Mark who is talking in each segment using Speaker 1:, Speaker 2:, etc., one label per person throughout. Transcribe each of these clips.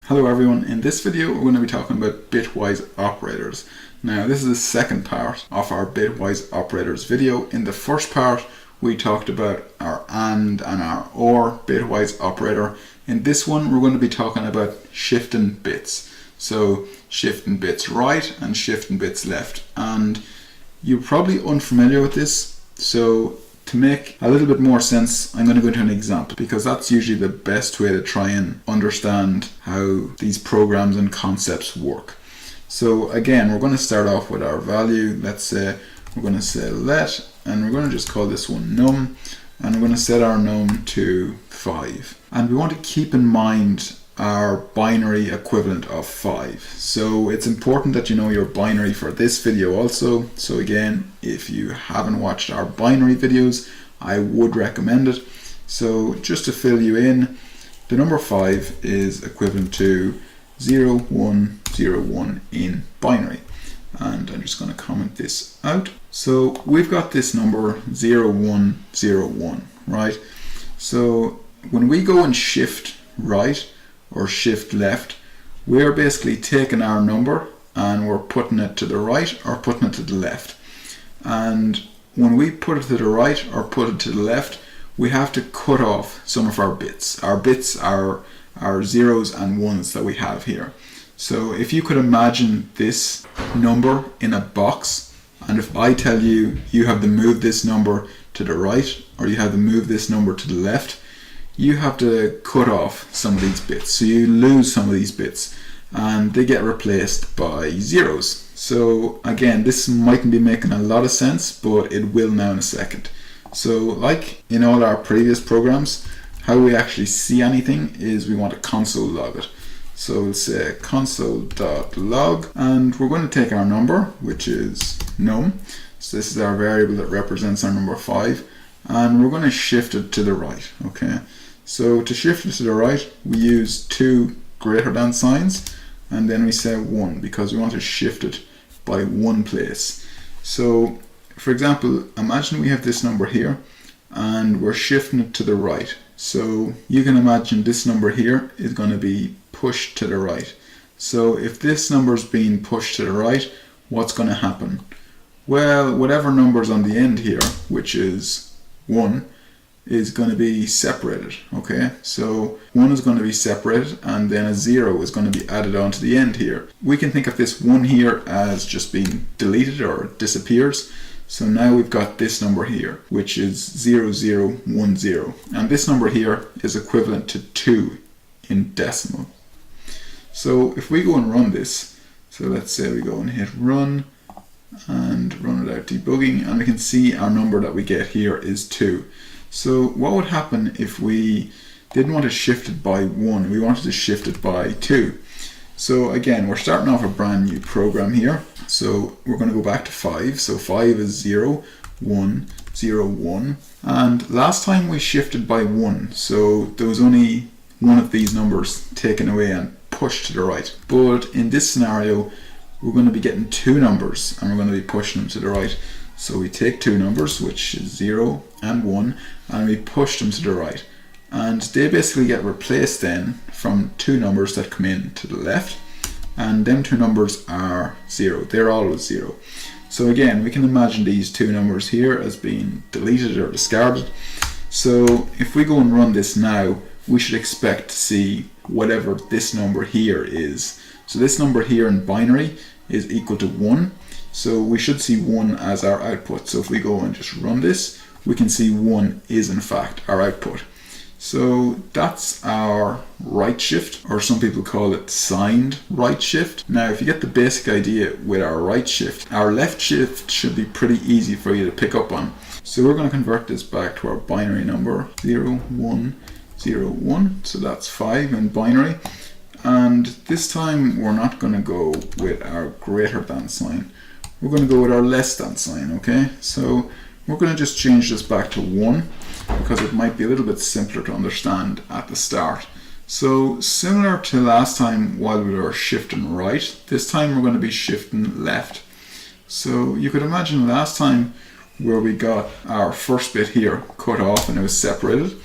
Speaker 1: Hello everyone, in this video we're going to be talking about bitwise operators. Now this is the second part of our bitwise operators video. In the first part we talked about our AND and our OR bitwise operator. In this one we're going to be talking about shifting bits. So shifting bits right and shifting bits left. And you're probably unfamiliar with this, so to make a little bit more sense, I'm going to go into an example because that's usually the best way to try and understand how these programs and concepts work. So again, we're going to start off with our value. Let's say we're going to say let, and we're going to just call this one num, and we're going to set our num to 5. And we want to keep in mind our binary equivalent of 5. So it's important that you know your binary for this video also. So again, if you haven't watched our binary videos, I would recommend it. So just to fill you in, the number 5 is equivalent to 0, 1, 0, 1 in binary. And I'm just going to comment this out. So we've got this number 0, 1, 0, 1, right? So when we go and shift right or shift left, we're basically taking our number and we're putting it to the right or putting it to the left. And when we put it to the right or put it to the left, we have to cut off some of our bits. Our bits are our zeros and ones that we have here. So if you could imagine this number in a box, and if I tell you you have to move this number to the right or you have to move this number to the left, you have to cut off some of these bits. So you lose some of these bits and they get replaced by zeros. So again, this mightn't be making a lot of sense, but it will now in a second. So like in all our previous programs, how we actually see anything is we want to console log it. So we'll say console.log, and we're going to take our number, which is num. So this is our variable that represents our number 5, and we're going to shift it to the right, okay? So to shift it to the right, we use two greater than signs, and then we say 1 because we want to shift it by one place. So for example, imagine we have this number here and we're shifting it to the right. So you can imagine this number here is going to be pushed to the right. So if this number is being pushed to the right, what's going to happen? Well, whatever number's on the end here, which is 1, is going to be separated, okay? So 1 is going to be separated and then a 0 is going to be added on to the end here. We can think of this 1 here as just being deleted or disappears. So now we've got this number here, which is 0, 0, 1, 0. And this number here is equivalent to 2 in decimal. So if we go and run this, so let's say we go and hit run and run it out debugging, and we can see our number that we get here is 2. So what would happen if we didn't want to shift it by 1, we wanted to shift it by 2? So again, we're starting off a brand new program here. So we're going to go back to 5. So 5 is 0, 1, 0, 1. And last time we shifted by 1. So there was only one of these numbers taken away and pushed to the right. But in this scenario, we're going to be getting two numbers and we're going to be pushing them to the right. So we take two numbers, which is 0 and 1, and we push them to the right. And they basically get replaced then from two numbers that come in to the left. And them two numbers are 0. They're always 0. So again, we can imagine these two numbers here as being deleted or discarded. So if we go and run this now, we should expect to see whatever this number here is. So this number here in binary is equal to 1. So we should see 1 as our output. So if we go and just run this, we can see 1 is in fact our output. So that's our right shift, or some people call it signed right shift. Now if you get the basic idea with our right shift, our left shift should be pretty easy for you to pick up on. So we're going to convert this back to our binary number 0, 1, 0, 1. So that's 5 in binary. And this time we're not going to go with our greater than sign. We're going to go with our less than sign, okay? So we're going to just change this back to 1 because it might be a little bit simpler to understand at the start. So similar to last time while we were shifting right, this time we're going to be shifting left. So you could imagine last time where we got our first bit here cut off and it was separated.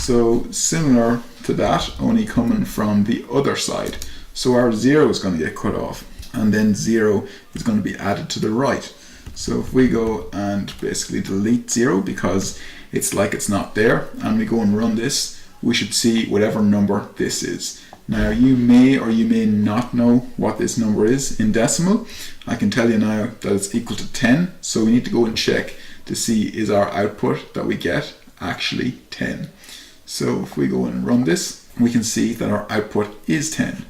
Speaker 1: So similar to that, only coming from the other side. So our 0 is going to get cut off, and then 0 is going to be added to the right. So if we go and basically delete 0 because it's like it's not there, and we go and run this, we should see whatever number this is. Now you may or you may not know what this number is in decimal. I can tell you now that it's equal to 10, so we need to go and check to see is our output that we get actually 10. So if we go and run this, we can see that our output is 10.